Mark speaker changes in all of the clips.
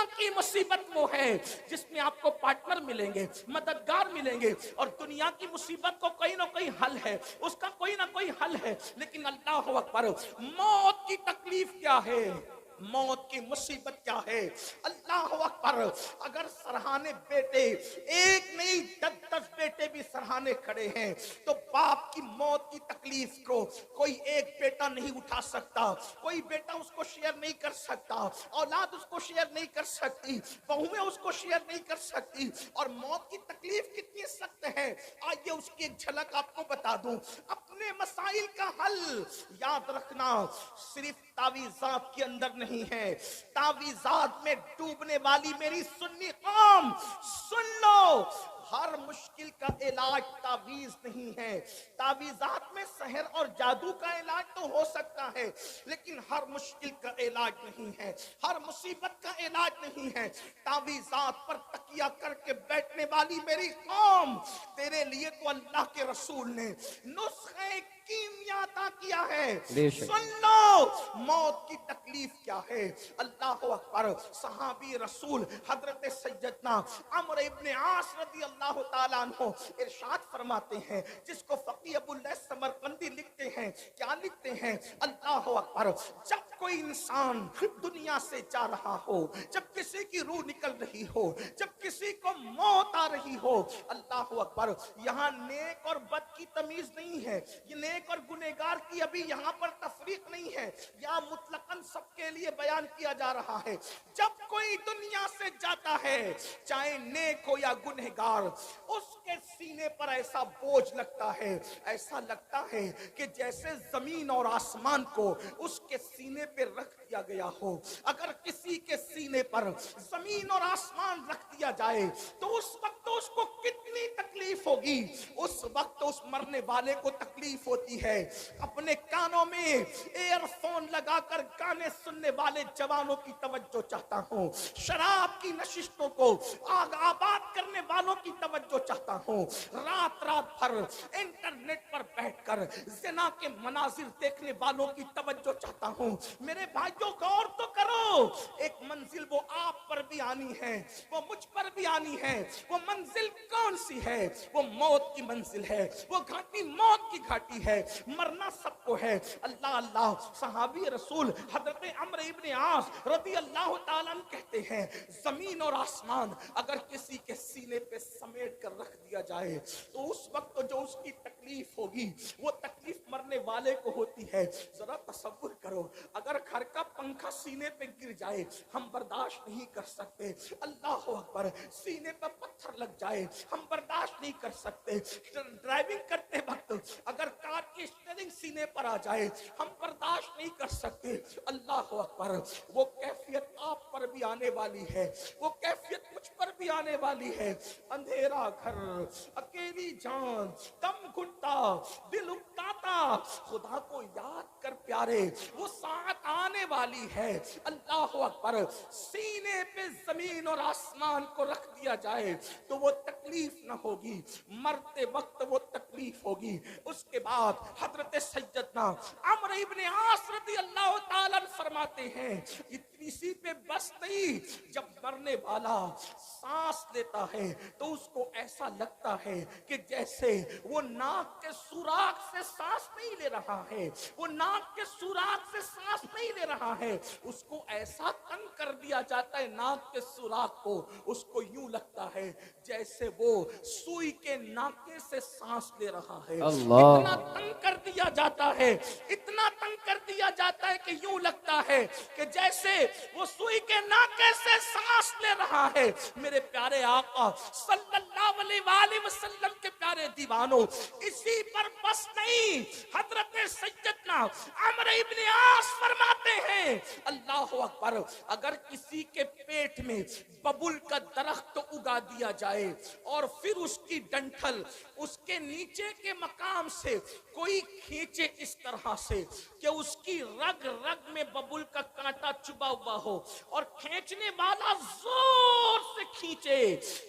Speaker 1: دنیا کی مصیبت وہ ہے جس میں آپ کو پارٹنر ملیں گے, مددگار ملیں گے, اور دنیا کی مصیبت کو کوئی نہ کوئی حل ہے, اس کا کوئی نہ کوئی حل ہے. لیکن اللہ اکبر, موت کی تکلیف کیا ہے, موت کی مصیبت کیا ہے. اللہ اکبر, اگر سرہانے بیٹے ایک نہیں 10 بیٹے بھی سرہانے کھڑے ہیں تو باپ کی موت کی تکلیف کو کوئی ایک بیٹا نہیں اٹھا سکتا, کوئی بیٹا اس کو شیئر نہیں کر سکتا, اولاد اس کو شیئر نہیں کر سکتی, بہویں اس کو شیئر نہیں کر سکتی. اور موت کی تکلیف کتنی سخت ہے, آئیے اس کی ایک جھلک آپ کو بتا دوں. اپنے مسائل کا حل یاد رکھنا صرف تعویذات کے اندر نہیں ہے. تعویذات میں ڈوبنے والی میری سنی قوم سن لو, ہر مشکل کا علاج تعویذ نہیں ہے. تعویذات میں سحر اور جادو کا علاج تو ہو سکتا ہے, لیکن ہر مشکل کا علاج نہیں ہے, ہر مصیبت کا علاج نہیں ہے. تعویذات پر تکیہ کر کے بیٹھنے والی میری قوم, تیرے لیے تو اللہ کے رسول نے نسخے کیمیا عطا کیا ہے. سن لو موت کی تکلیف کیا ہے. اللہ اکبر, صحابی رسول حضرت سیدنا عمرو ابن عاص رضی اللہ تعالیٰ عنہ ارشاد فرماتے ہیں, جس کو فقیہ ابو اللیث سمرقندی لکھتے ہیں, کیا لکھتے ہیں, اللہ اکبر, جب کوئی انسان دنیا سے جا رہا ہو, جب کسی کی روح نکل رہی ہو, جب کسی کو موت آ رہی ہو, اللہ اکبر, یہاں نیک اور بد کی تمیز نہیں ہے, یہ نیک اور گنہگار کی ابھی یہاں پر تفریق نہیں ہے, یا مطلقاً سب کے لیے بیان کیا جا رہا ہے. جب کوئی دنیا سے جاتا ہے, چاہے نیک ہو یا گنہگار, اس کے سینے پر ایسا بوجھ لگتا ہے, ایسا لگتا ہے کہ جیسے زمین اور آسمان کو اس کے سینے پہ رکھ دیا گیا ہو. اگر کسی کے سینے پر زمین اور آسمان رکھ دیا جائے تو اس وقت اس کو کتنی تکلیف ہوگی. اس وقت اس مرنے والے کو تکلیف ہوتی ہے. اپنے کانوں میں ایئر فون لگا کر گانے سننے والے جوانوں کی توجہ چاہتا ہوں, شراب کی نشستوں کو آباد کرنے والوں کی توجہ چاہتا ہوں, رات رات بھر انٹرنیٹ پر بیٹھ کر زنا کے مناظر دیکھنے والوں کی توجہ چاہتا ہوں. میرے بھائیوں غور تو کرو, ایک منزل وہ آپ پر بھی آنی ہے, وہ مجھ پر بھی آنی ہے. وہ منزل کون سی ہے؟ وہ موت کی منزل ہے, وہ گھاٹی موت کی گھاٹی ہے, مرنا سب کو ہے. اللہ اللہ, صحابی رسول حضرت عمرو ابن عاص رضی اللہ تعالیٰ عنہ کہتے ہیں, زمین اور آسمان اگر کسی کے سینے پہ سمیٹ کر رکھ دیا جائے تو اس وقت جو اس کی تکلیف ہوگی وہ تکلیف مرنے والے کو ہوتی ہے. ذرا تصور کرو, اگر گھر کا پنکھا سینے پہ گر جائے ہم برداشت نہیں کر سکتے. اللہ اکبر, سینے پہ پتھر لگ جائے ہم برداشت نہیں کر سکتے. ڈرائیونگ کرتے وقت اگر کار کی اسٹیئرنگ سینے پر آ جائے ہم برداشت نہیں کر سکتے. اللہ اکبر, وہ کیفیت آپ پر بھی آنے والی ہے, وہ کیفیت مجھ پر بھی آنے والی ہے. اندھیرا گھر, اکیلی جان, دم گھٹتا, دل اکتاتا, خدا کو یاد کر پیارے, وہ ساتھ آنے والی ہے. اللہ اکبر, سینے پہ زمین اور آسمان کو رکھ دیا جائے تو وہ تکلیف نہ ہوگی, مرتے وقت وہ تکلیف ہوگی. اس کے بعد حضرت سیدنا عمرو ابن عاص رضی اللہ تعالیٰ عنہ فرماتے ہیں, اسی پہ بس نہیں, جب مرنے والا سانس لیتا ہے تو اس کو ایسا لگتا ہے کہ جیسے وہ ناک کے سوراخ سے سانس نہیں لے رہا ہے, وہ ناک کے سوراخ سے سانس نہیں لے رہا ہے. اس کو ایسا تنگ کر دیا جاتا ہے ناک کے سوراخ کو, اس کو یوں لگتا ہے جیسے وہ سوئی کے ناکے سے سانس لے رہا ہے. اتنا تنگ کر دیا جاتا ہے, اتنا تنگ کر دیا جاتا ہے کہ یوں لگتا ہے کہ جیسے وہ سوئی کے ناکے سے سانس لے رہا ہے. میرے پیارے آقا صلی اللہ علیہ وآلہ وسلم کے پیارے دیوانوں, اسی پر بس نہیں, حضرت سیدنا عمرو ابن عاص فرماتے ہیں, اللہ اکبر, اگر کسی کے پیٹ میں ببول کا درخت اگا دیا جائے اور پھر اس کی ڈنٹھل اس کے نیچے کے مقام سے کوئی کھینچے اس طرح سے کہ اس کی رگ رگ میں ببول کا کانٹا چبا ہوا ہو اور کھینچنے والا زور سے کھینچے,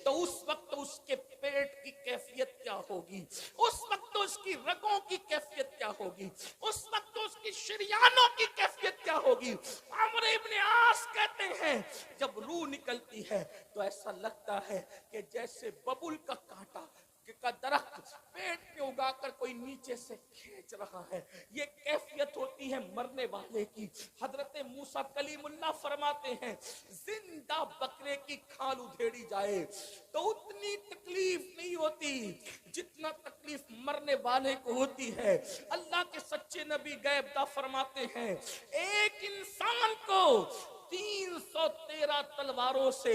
Speaker 1: تو اس وقت اس کے پیٹ کی کیفیت کیا ہوگی, اس وقت اس کی رگوں کی کیفیت کیا ہوگی، اس وقت تو اس کی شریانوں کی کیفیت کیا ہوگی۔ عمرو ابن عاص کہتے ہیں جب روح نکلتی ہے تو ایسا لگتا ہے کہ جیسے ببول کا کانٹا کا درخت پیٹ میں اگا کر کوئی نیچے سے کھینچ رہا ہے، یہ کیفیت ہوتی ہے مرنے والے کی۔ حضرت موسیٰ کلیم اللہ فرماتے ہیں زندہ بکرے کی کھال ادھیڑی جائے تو اتنی تکلیف نہیں ہوتی جتنا تکلیف مرنے والے کو ہوتی ہے۔ اللہ کے سچے نبی غیب دا فرماتے ہیں ایک انسان کو 313 تلواروں سے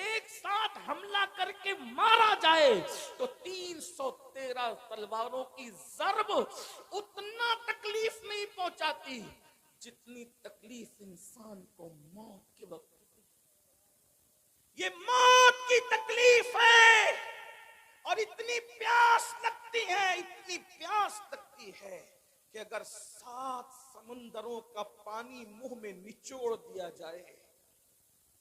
Speaker 1: ایک ساتھ حملہ کر کے مارا جائے تو 313 تلواروں کی ضرب اتنا تکلیف نہیں پہنچاتی جتنی تکلیف انسان کو موت کے وقت ہوتی ہے۔ یہ موت کی تکلیف ہے اور اتنی پیاس لگتی ہے، اتنی پیاس لگتی ہے کہ اگر 7 سمندروں کا پانی منہ میں نچوڑ دیا جائے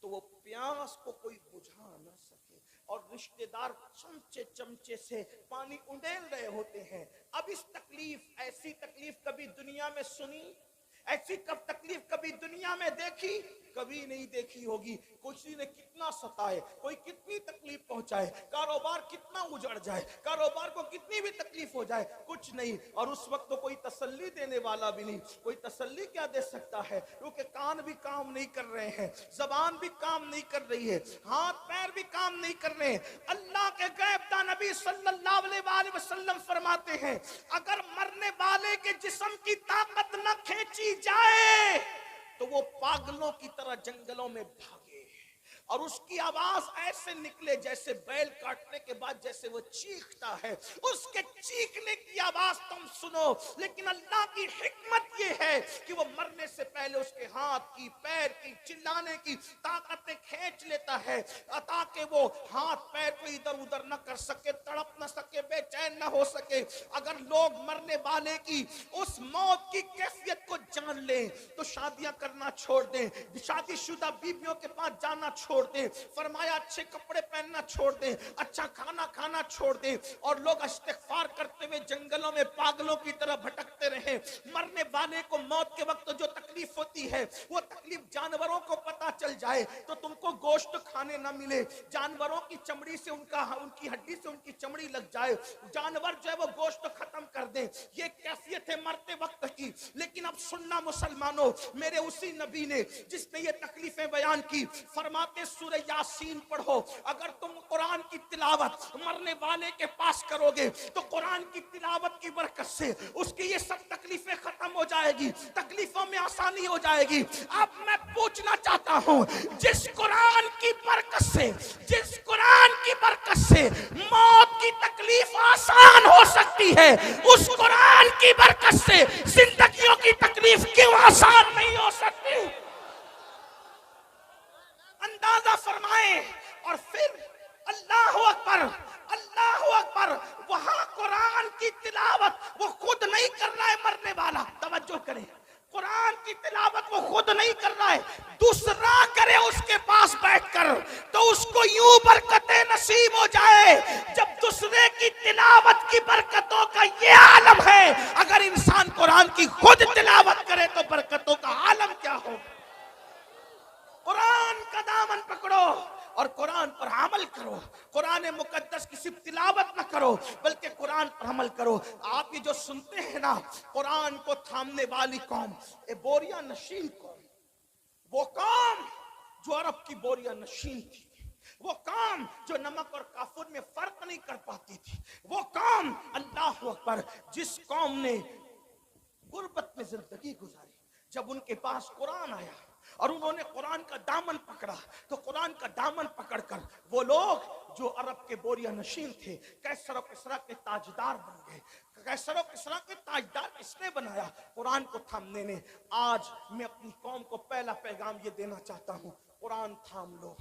Speaker 1: تو وہ پیاس کو کوئی بجھا نہ سکے، اور رشتہ دار چمچے چمچے سے پانی انڈیل رہے ہوتے ہیں۔ اب اس تکلیف، ایسی تکلیف کبھی دنیا میں سنی، ایسی تکلیف کبھی دنیا میں دیکھی؟ کبھی نہیں دیکھی ہوگی۔ کسی نے کتنا ستائے، کوئی کتنی تکلیف پہنچائے، کاروبار کتنا اجڑ جائے، کاروبار کو کتنی بھی تکلیف ہو جائے، کچھ نہیں، اور اس وقت تو کوئی تسلی دینے والا بھی نہیں۔ کوئی تسلی کیا دے سکتا ہے، کیونکہ کان بھی کام نہیں کر رہے ہیں، زبان بھی کام نہیں کر رہی ہے، ہاتھ پیر بھی کام نہیں کر رہے ہیں۔ اللہ کے غیب داں نبی صلی اللہ علیہ وآلہ وسلم فرماتے ہیں اگر مرنے والے کے جسم کی طاقت نہ کھینچی جائے تو وہ پاگلوں کی طرح جنگلوں میں بھاگے، اور اس کی آواز ایسے نکلے جیسے بیل کاٹنے کے بعد جیسے وہ چیختا ہے، اس کے چیخنے کی آواز تم سنو۔ لیکن اللہ کی حکمت یہ ہے کہ وہ مرنے سے پہلے اس کے ہاتھ کی، پیر کی، چلانے کی طاقتیں کھینچ لیتا ہے تاکہ وہ ہاتھ پیر کو ادھر ادھر نہ کر سکے، تڑپ نہ سکے، بے چین نہ ہو سکے۔ اگر لوگ مرنے والے کی اس موت کی کیفیت کو جان لیں تو شادیاں کرنا چھوڑ دیں، شادی شدہ بیویوں کے پاس جانا چھوڑ دیں، فرمایا اچھے کپڑے پہننا چھوڑ دیں، اچھا کھانا کھانا چھوڑ دیں، اور لوگ استغفار کرتے ہوئے جنگلوں میں پاگلوں کی طرح بھٹکتے رہیں۔ مرنے والے کو موت کے وقت جو تکلیف ہوتی ہے وہ تکلیف جانوروں کو پتا چل جائے تو تم کو گوشت کھانے نہ ملے، جانوروں کی چمڑی سے ان کی ہڈی سے ان کی چمڑی لگ جائے، جانور جو ہے وہ گوشت ختم کر دیں، یہ کیفیت ہے مرتے وقت کی۔ لیکن اب سننا مسلمانوں، میرے اسی نبی نے جس نے یہ تکلیفیں بیان کی فرماتے سورہ یاسین پڑھو، اگر تم قرآن کی تلاوت مرنے والے کے پاس کرو گے تو قرآن کی تلاوت کی برکت سے اس کی یہ سب تکلیفیں ختم ہو جائے گی، تکلیفوں میں آسانی ہو جائے گی۔ اب میں پوچھنا چاہتا ہوں جس قرآن کی برکت سے، جس قرآن کی برکت سے موت کی تکلیف آسان ہو سکتی ہے، اس قرآن کی برکت سے زندگیوں کی تکلیف کیوں آسان نہیں ہو سکتی؟ اندازہ فرمائیں۔ اور پھر اللہ اکبر، اللہ اکبر، وہاں قرآن کی تلاوت وہ خود نہیں کر رہا ہے مرنے والا، توجہ کریں، قرآن کی تلاوت وہ خود نہیں کر رہا ہے، دوسرا کرے اس کے پاس بیٹھ کر تو اس کو یوں برکتیں نصیب ہو جائے۔ جب دوسرے کی تلاوت کی برکتوں کا یہ عالم ہے، اگر انسان قرآن کی خود تلاوت کرے تو برکتوں کا عالم کیا ہو۔ قرآن کا دامن پکڑو اور قرآن پر عمل کرو، قرآن مقدس کی صرف تلاوت نہ کرو بلکہ قرآن پر عمل کرو۔ آپ یہ جو سنتے ہیں نا، قرآن کو تھامنے والی قوم، بوریا نشین قوم، وہ قوم جو عرب کی بوریا نشین تھی، وہ قوم جو نمک اور کافور میں فرق نہیں کر پاتی تھی، وہ قوم اللہ اکبر جس قوم نے غربت میں زندگی گزاری، جب ان کے پاس قرآن آیا اور انہوں نے قرآن کا دامن پکڑا تو قرآن کا دامن پکڑ کر وہ لوگ جو عرب کے بوریا نشین تھے کیسر و کسریٰ کے تاجدار بن گئے۔ کیسر و کسریٰ کے تاجدار کس نے بنایا؟ قرآن کو تھامنے نے۔ آج میں اپنی قوم کو پہلا پیغام یہ دینا چاہتا ہوں، قرآن تھام لو،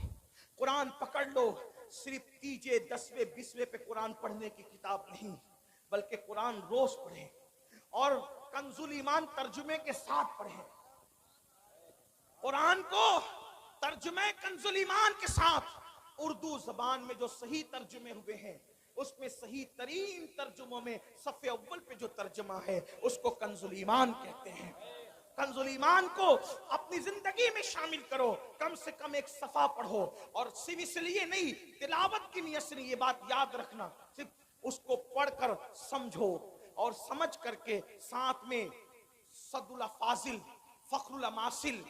Speaker 1: قرآن پکڑ لو۔ صرف تیجے 10ویں 20ویں پہ قرآن پڑھنے کی کتاب نہیں بلکہ قرآن روز پڑھیں اور کنز الایمان ترجمے کے ساتھ پڑھیں، قرآن کو ترجمہ کنز الایمان کے ساتھ اردو زبان میں جو صحیح ترجمے ہوئے ہیں اس میں صحیح ترین ترجموں میں صف اول پہ جو ترجمہ ہے اس کو کنز الایمان کہتے ہیں. کنز الایمان کو اپنی زندگی میں شامل کرو، کم سے کم ایک صفحہ پڑھو، اور صرف اس لیے نہیں، تلاوت کی نیت سے نہیں، یہ بات یاد رکھنا، صرف اس کو پڑھ کر سمجھو، اور سمجھ کر کے ساتھ میں صد اللہ فاضل، فخر الاماثل،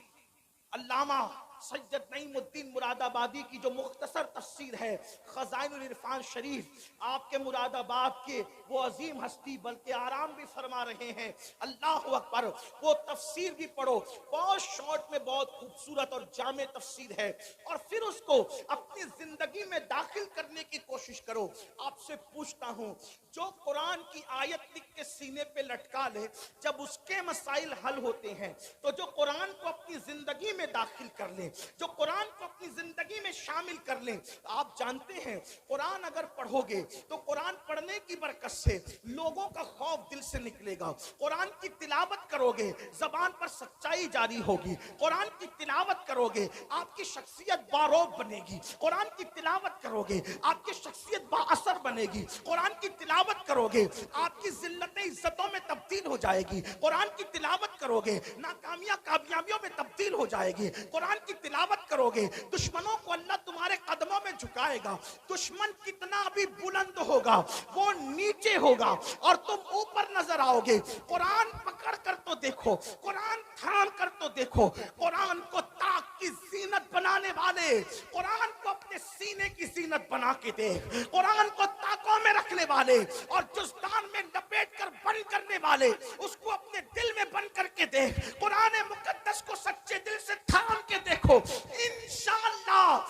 Speaker 1: علامہ سید نعیم الدین مراد آبادی کی جو مختصر تفسیر ہے خزائن العرفان شریف، آپ کے مراد آباد کے وہ عظیم ہستی بلکہ آرام بھی فرما رہے ہیں، اللہ اکبر، وہ تفسیر بھی پڑھو، بہت شارٹ میں بہت خوبصورت اور جامع تفسیر ہے، اور پھر اس کو اپنی زندگی میں داخل کرنے کی کوشش کرو. آپ سے پوچھتا ہوں، جو قرآن کی آیت لکھ کے سینے پہ لٹکا لے، جب اس کے مسائل حل ہوتے ہیں، تو جو قرآن کو اپنی زندگی میں داخل کر لیں، جو قرآن کو اپنی زندگی میں شامل کر لیں، آپ جانتے ہیں قرآن اگر پڑھو گے تو قرآن پڑھنے کی برکت سے لوگوں کا خوف دل سے نکلے گا. قرآن کی تلاوت کرو گے، زبان پر سچائی جاری ہوگی. قرآن کی تلاوت کرو گے، آپ کی شخصیت باروب بنے گی. قرآن کی تلاوت کرو گے، آپ کی شخصیت با اثر بنے گی. قرآن کی تلاوت کرو گے، آپ کی ذلتیں عزتوں میں تبدیل ہو جائے گی. قرآن کی تلاوت کرو گے، ناکامیاں کامیابیوں میں تبدیل ہو جائے گی. قرآن کی تلاوت کرو گے، دشمنوں کو اللہ تمہارے قدموں میں جھکائے گا. دشمن کتنا بھی بلند ہوگا وہ نیچے ہوگا اور تم اوپر نظر آؤ گے. قرآن پکڑ کر تو دیکھو، قرآن تھام کر تو دیکھو، قرآن کو طاق کی زینت بنانے والے، قرآن کو اپنے سینے کی زینت بنا کے دیکھ، قرآن کو طاقوں میں رکھنے والے اور جزدان میں لپیٹ کر بند کرنے والے، اس کو اپنے دل میں بند کر کے دیکھ. قرآن مقدس کو سچے دل سے تھام کے دیکھو، انشاءاللہ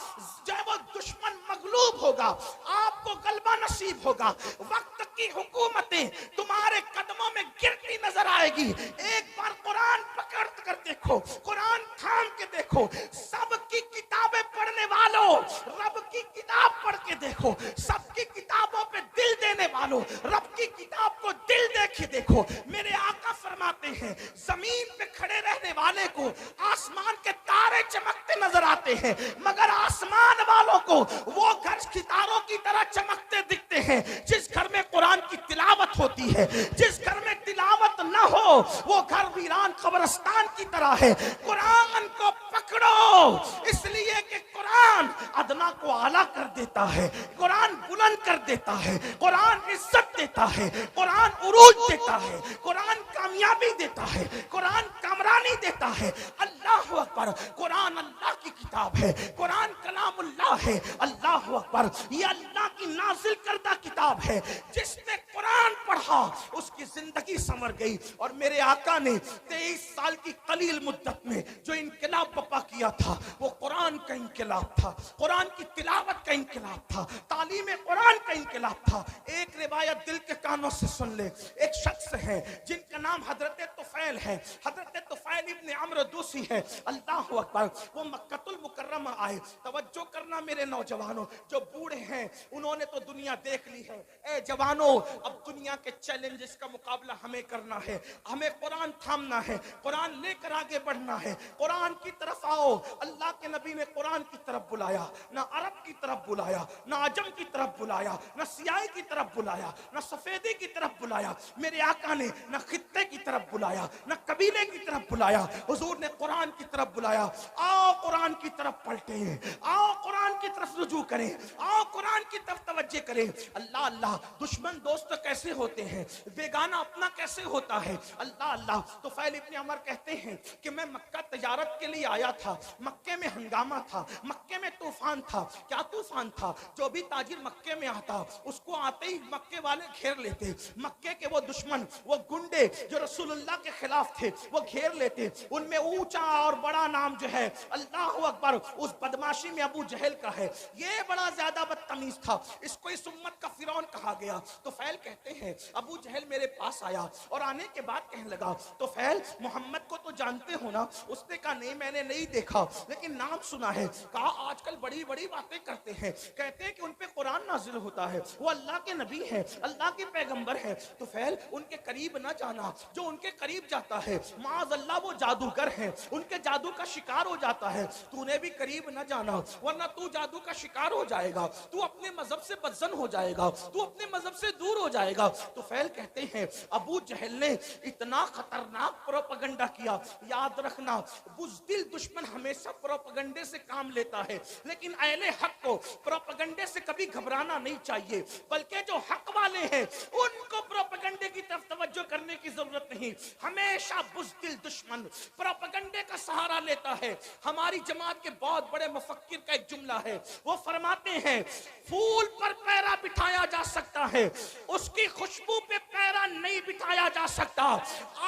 Speaker 1: جب وہ دشمن مغلوب ہوگا، آپ کو غلبہ نصیب ہوگا. وقت کی حکومتیں تمہارے قدموں میں گرتی نظر آئے گی. ایک بار قرآن پکڑ کر دیکھو، قرآن تھام کے دیکھو. سب کی کتابیں پڑھنے والوں، رب کی کتاب پڑھ کے دیکھو. سب کی کتابوں پہ دل دینے والوں، رب کی کتاب کو دل دے کے دیکھو. میرے آقا فرماتے ہیں زمین پہ کھڑے رہنے والے کو آسمان کے تارے چمکتے نظر آتے ہیں، مگر آسمان والوں کو وہ گھر ستاروں کی طرح چمکتے دکھتے ہیں. جس گھر میں قرآن کی تلاوت ہوتی ہے، جس گھر میں تلاوت نہ ہو وہ گھر ویران قبرستان کی طرح ہے. قرآن کو پکڑو، اس لیے کہ قرآن ادنا کو اعلیٰ کر دیتا ہے، قرآن بلند کر دیتا ہے، قرآن عزت دیتا ہے، قرآن عروج دیتا ہے، قرآن کامیابی دیتا ہے، قرآن کامرانی دیتا ہے. اللہ اکبر، قرآن اللہ کی کتاب ہے، قرآن کلام اللہ ہے. اللہ اکبر، یہ اللہ کی نازل کردہ کتاب ہے. جس نے قرآن پڑھا اس کی زندگی سنور گئی. اور میرے آقا نے 23 سال کی قلیل مدت میں جو انقلاب برپا کیا تھا وہ قرآن کا انقلاب تھا، قرآن کی تلاوت کا انقلاب تھا، تعلیم قرآن کا انقلاب تھا. ایک روایت دل کے کانوں سے سن لے. ایک شخص ہے جن کا نام حضرت طفیل ہے، حضرت طفیل ابن عمرو دوسی ہے. اللہ اکبر، وہ مکہ المکرمہ آئے. توجہ کرنا میرے نوجوانوں، جو بوڑھے ہیں انہوں نے تو دنیا دیکھ لی ہے. اے جوانوں، اب دنیا کے چیلنجز کا مقابلہ ہمیں کرنا ہے. ہمیں قرآن تھامنا ہے، قرآن لے کر آگے بڑھنا ہے. قرآن کی طرف آؤ. اللہ کے نبی نے قرآن کی طرف بلایا، نہ عرب کی طرف بلایا، نہ عجم کی طرف بلایا، نہ سیاہی کی طرف بلایا، نہ سفیدی کی طرف بلایا. میرے آقا نے نہ خطے کی طرف بلایا، نہ قبیلے کی طرف بلایا. حضور نے قرآن کی طرف بلایا. آؤ قرآن کی طرف پلٹیں، آؤ قرآن کی طرف رجوع کریں، آؤ قرآن کی طرف توجہ کریں. اللہ اللہ، دشمن دوست کیسے ہوتے ہیں، بیگانہ اپنا کیسے ہوتا ہے. اللہ اللہ. تو طفیل ابن عمر کہتے ہیں کہ میں مکہ تجارت کے لیے آیا تھا. مکے میں ہنگامہ تھا، مکے میں طوفان تھا. کیا طوفان تھا؟ جو بھی تاجر مکے میں آتا اس کو آتے ہی مکے والے گھیر لیتے. مکے کے وہ دشمن، وہ گنڈے جو رسول اللہ کے خلاف تھے، وہ گھیر لیتے. ان میں اونچا اور بڑا نام جو ہے، اللہ اکبر، اس بدماشی میں ابو جہل کا ہے. یہ بڑا زیادہ بدتمیز تھا، اس کو اس امت کا فرعون کہا گیا. تو طفیل کہتے ہیں ابو جہل میرے پاس آیا اور آنے کے بعد کہنے لگا طفیل محمد کو تو جانتے ہو نا؟ اس نے کہا نہیں میں نے نہیں دیکھا لیکن نام سنا ہے. کہا آج کل بڑی بڑی باتیں کرتے ہیں، کہتے ہیں کہ ان پہ قرآن نازل ہوتا ہے، وہ اللہ کے نبی ہیں، اللہ کے پیغمبر ہیں. طفیل ان کے قریب نہ جانا، جو ان کے قریب جاتا ہے معاذ اللہ وہ جادوگر ہیں، ان کے جادو کا شکار ہو جاتا ہے. تو نے بھی قریب نہ جانا ورنہ تو جادو کا شکار ہو جائے گا، تو اپنے مذہب سے بدزن ہو جائے گا، تو اپنے مذہب سے دور ہو جائے گا۔ تو فیل کہتے ہیں ابو جہل نے اتنا خطرناک پروپیگنڈا کیا۔ یاد رکھنا بزدل دشمن ہمیشہ پروپیگنڈے سے کام لیتا ہے، لیکن اہل حق کو پروپیگنڈے سے کبھی گھبرانا نہیں چاہیے، بلکہ جو حق والے ہیں ان کو پروپیگنڈے کی طرف توجہ کرنے کی ضرورت نہیں۔ ہمیشہ بزدل دشمن پروپیگنڈے کا سہارا لیتا ہے۔ ہماری جماعت کے بہت بڑے مفکر کا ایک جملہ ہے، وہ فرماتے ہیں پھول پر پیرا بٹھایا جا سکتا ہے، اس کی خوشبو پہ پیرا نہیں بٹھایا جا سکتا۔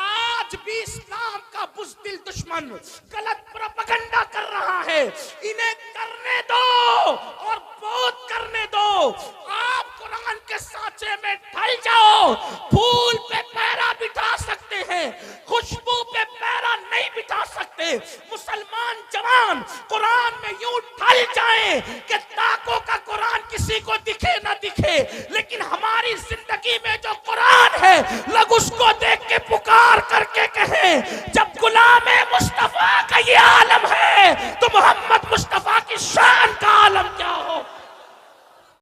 Speaker 1: آج بھی اسلام کا بزدل دشمن غلط پروپیگنڈا کر رہا ہے، انہیں کرنے دو اور بہت کرنے دو۔ آپ قرآن کے سانچے میں ڈھل جاؤ، پھول پہ پیرا بٹھا سکتے ہیں، خوشبو پہ پیرا نہیں بٹھا سکتے۔ مسلمان جوان قرآن میں یوں ڈھل جائیں کہ